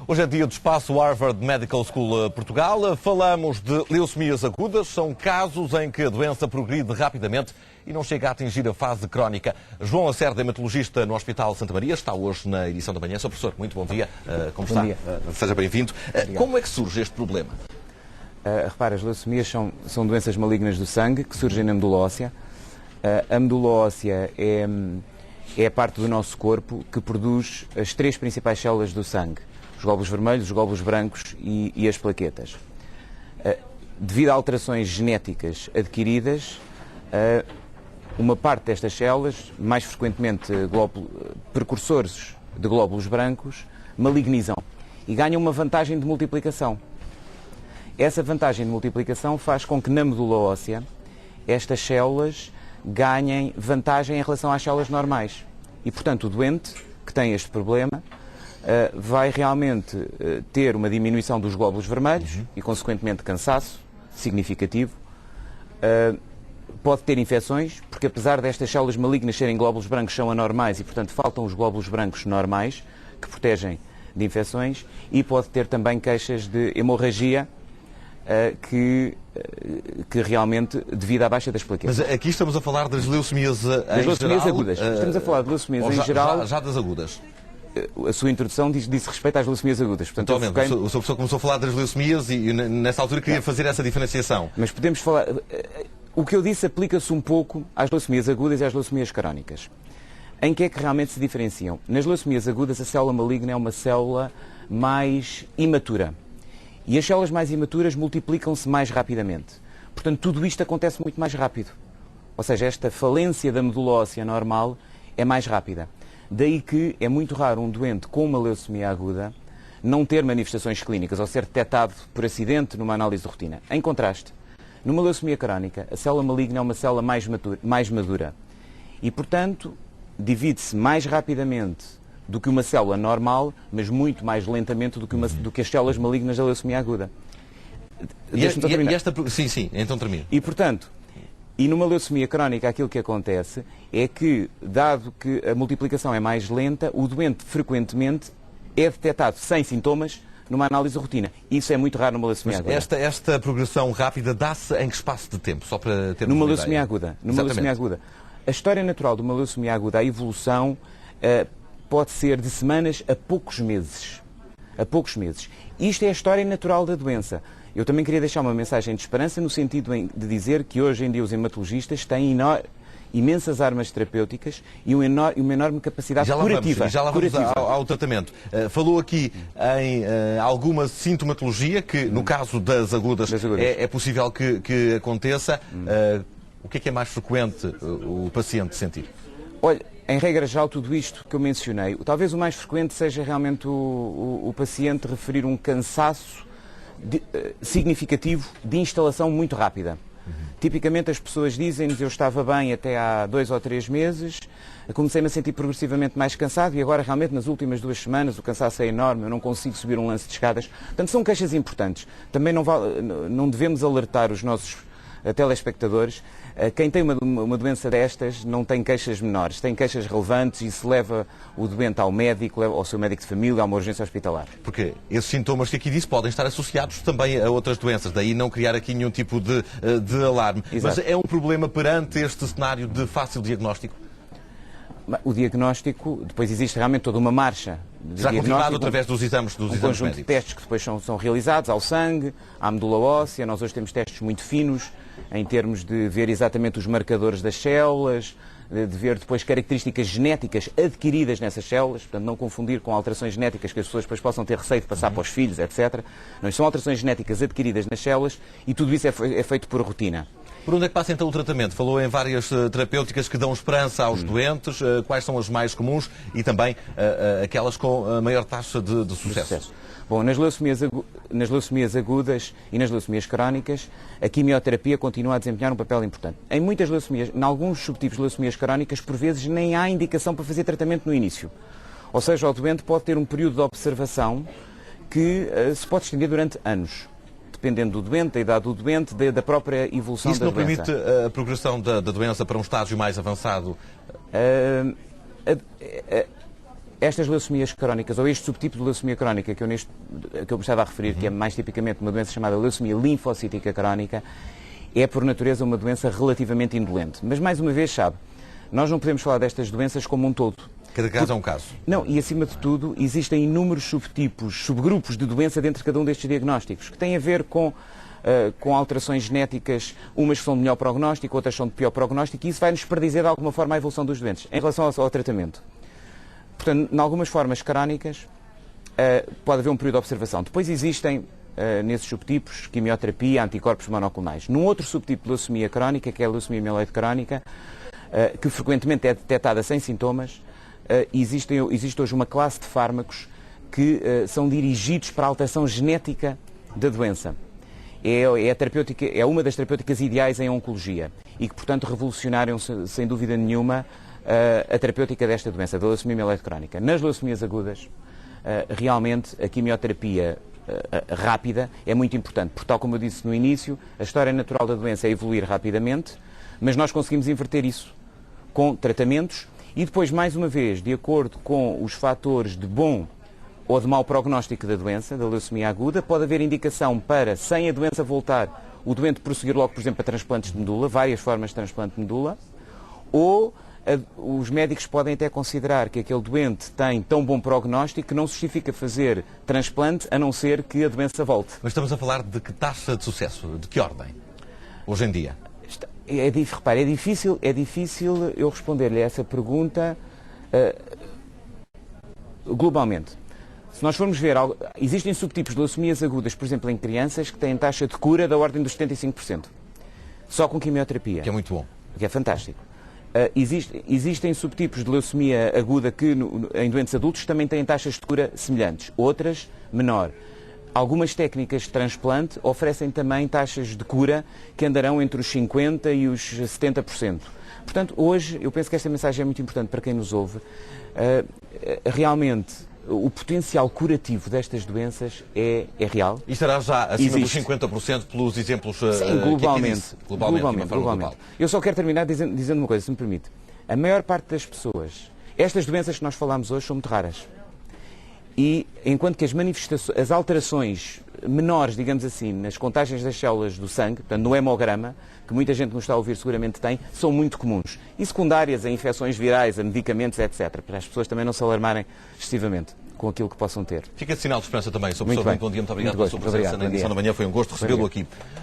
Hoje é dia do espaço Harvard Medical School Portugal. Falamos de leucemias agudas. São casos em que a doença progride rapidamente e não chega a atingir a fase crónica. João Lacerda, hematologista no Hospital Santa Maria, está hoje na edição da manhã. Sr. Professor, muito bom dia. Como está? Dia. Seja bem-vindo. Como é que surge este problema? Repara, as leucemias são doenças malignas do sangue que surgem na medula óssea. A medula óssea é a parte do nosso corpo que produz as três principais células do sangue: os glóbulos vermelhos, os glóbulos brancos e as plaquetas. Devido a alterações genéticas adquiridas, uma parte destas células, mais frequentemente precursores de glóbulos brancos, malignizam e ganham uma vantagem de multiplicação. Essa vantagem de multiplicação faz com que na medula óssea estas células ganhem vantagem em relação às células normais. E, portanto, o doente que tem este problema vai realmente ter uma diminuição dos glóbulos vermelhos e, consequentemente, cansaço significativo. Pode ter infecções, porque apesar destas células malignas serem glóbulos brancos, são anormais e, portanto, faltam os glóbulos brancos normais que protegem de infecções, e pode ter também queixas de hemorragia que realmente, devido à baixa das plaquetas. Mas aqui estamos a falar das leucemias agudas. Estamos a falar de leucemias em geral. Já das agudas. A sua introdução disse respeito às leucemias agudas. Portanto, totalmente. O Sr. Professor começou a falar das leucemias e nessa altura queria fazer essa diferenciação. Mas podemos falar... O que eu disse aplica-se um pouco às leucemias agudas e às leucemias crónicas. Em que é que realmente se diferenciam? Nas leucemias agudas, a célula maligna é uma célula mais imatura. E as células mais imaturas multiplicam-se mais rapidamente. Portanto, tudo isto acontece muito mais rápido. Ou seja, esta falência da medula óssea normal é mais rápida. Daí que é muito raro um doente com uma leucemia aguda não ter manifestações clínicas ou ser detectado por acidente numa análise de rotina. Em contraste, numa leucemia crónica, a célula maligna é uma célula mais madura. E, portanto, divide-se mais rapidamente do que uma célula normal, mas muito mais lentamente do que as células malignas da leucemia aguda. Sim, então termino. E, portanto, numa leucemia crónica aquilo que acontece é que, dado que a multiplicação é mais lenta, o doente frequentemente é detectado sem sintomas numa análise de rotina. Isso é muito raro numa leucemia aguda. Esta progressão rápida dá-se em que espaço de tempo? Só para termos numa uma leucemia ideia. aguda. Numa leucemia aguda. A história natural de uma leucemia aguda, a evolução, pode ser de semanas a poucos meses. A poucos meses. Isto é a história natural da doença. Eu também queria deixar uma mensagem de esperança no sentido de dizer que hoje em dia os hematologistas têm imensas armas terapêuticas e uma enorme capacidade curativa. Já lá vamos ao tratamento. Falou aqui em alguma sintomatologia que, no caso das agudas, é possível que aconteça. O que é mais frequente o paciente sentir? Olha, em regra geral, tudo isto que eu mencionei, talvez o mais frequente seja realmente o paciente referir um cansaço significativo de instalação muito rápida. Tipicamente as pessoas dizem-nos: eu estava bem até há 2 ou 3 meses, comecei-me a sentir progressivamente mais cansado e agora realmente nas últimas 2 semanas o cansaço é enorme, eu não consigo subir um lance de escadas. Portanto, são queixas importantes. Também não devemos alertar os nossos telespectadores. Quem tem uma doença destas não tem queixas menores, tem queixas relevantes e se leva o doente ao médico, ao seu médico de família, a uma urgência hospitalar. Porque esses sintomas que aqui disse podem estar associados também a outras doenças, daí não criar aqui nenhum tipo de alarme. Exato. Mas é um problema perante este cenário de fácil diagnóstico? O diagnóstico, depois existe realmente toda uma marcha de será diagnóstico, confirmado através dos exames um conjunto médicos. De testes que depois são realizados ao sangue, à medula óssea. Nós hoje temos testes muito finos em termos de ver exatamente os marcadores das células, de ver depois características genéticas adquiridas nessas células, portanto não confundir com alterações genéticas que as pessoas depois possam ter receio de passar para os filhos, etc. Não, são alterações genéticas adquiridas nas células e tudo isso é feito por rotina. Por onde é que passa então o tratamento? Falou em várias terapêuticas que dão esperança aos doentes. Quais são as mais comuns e também aquelas com a maior taxa de sucesso? Bom, nas leucemias agudas e nas leucemias crónicas, a quimioterapia continua a desempenhar um papel importante. Em muitas leucemias, em alguns subtipos de leucemias crónicas, por vezes nem há indicação para fazer tratamento no início. Ou seja, o doente pode ter um período de observação que se pode estender durante anos, dependendo do doente, da idade do doente, da própria evolução da doença. Isso não permite a progressão da doença para um estágio mais avançado? Estas leucemias crónicas, ou este subtipo de leucemia crónica que eu me estava a referir, que é mais tipicamente uma doença chamada leucemia linfocítica crónica, é por natureza uma doença relativamente indolente. Mas mais uma vez, sabe, nós não podemos falar destas doenças como um todo. Cada caso é um caso. Não, e acima de tudo, existem inúmeros subtipos, subgrupos de doença dentro de cada um destes diagnósticos, que têm a ver com alterações genéticas, umas que são de melhor prognóstico, outras são de pior prognóstico, e isso vai nos predizer de alguma forma a evolução dos doentes. Em relação ao tratamento, portanto, em algumas formas crónicas, pode haver um período de observação. Depois existem, nesses subtipos, quimioterapia, anticorpos monoclonais. Num outro subtipo de leucemia crónica, que é a leucemia mieloide crónica, que frequentemente é detectada sem sintomas, existe hoje uma classe de fármacos que são dirigidos para a alteração genética da doença. É uma das terapêuticas ideais em oncologia e que, portanto, revolucionaram, sem dúvida nenhuma, a terapêutica desta doença, da leucemia mieloide crónica. Nas leucemias agudas, realmente a quimioterapia rápida é muito importante, porque, tal como eu disse no início, a história natural da doença é evoluir rapidamente, mas nós conseguimos inverter isso com tratamentos e depois, mais uma vez, de acordo com os fatores de bom ou de mau prognóstico da doença, da leucemia aguda, pode haver indicação para, sem a doença voltar, o doente prosseguir logo, por exemplo, a transplantes de medula, várias formas de transplante de medula, ou os médicos podem até considerar que aquele doente tem tão bom prognóstico que não se justifica fazer transplante, a não ser que a doença volte. Mas estamos a falar de que taxa de sucesso? De que ordem? Hoje em dia? Repare, é difícil eu responder-lhe a essa pergunta globalmente. Se nós formos ver, existem subtipos de leucemias agudas, por exemplo, em crianças, que têm taxa de cura da ordem dos 75%. Só com quimioterapia. Que é muito bom. Que é fantástico. Existem subtipos de leucemia aguda que, em doentes adultos, também têm taxas de cura semelhantes. Outras, menor. Algumas técnicas de transplante oferecem também taxas de cura que andarão entre os 50% e os 70%. Portanto, hoje, eu penso que esta mensagem é muito importante para quem nos ouve. Realmente, o potencial curativo destas doenças é real. E estará já acima dos 50% pelos exemplos globalmente, que globalmente. Global. Eu só quero terminar dizendo uma coisa, se me permite. A maior parte das pessoas, estas doenças que nós falamos hoje são muito raras. E enquanto que as alterações menores, digamos assim, nas contagens das células do sangue, portanto no hemograma, que muita gente que nos está a ouvir seguramente tem, são muito comuns. E secundárias a infecções virais, a medicamentos, etc. Para as pessoas também não se alarmarem excessivamente com aquilo que possam ter. Fica de sinal de esperança também. Sr. Professor, muito bom dia, muito obrigado pela sua presença na edição da manhã. Foi um gosto recebê-lo aqui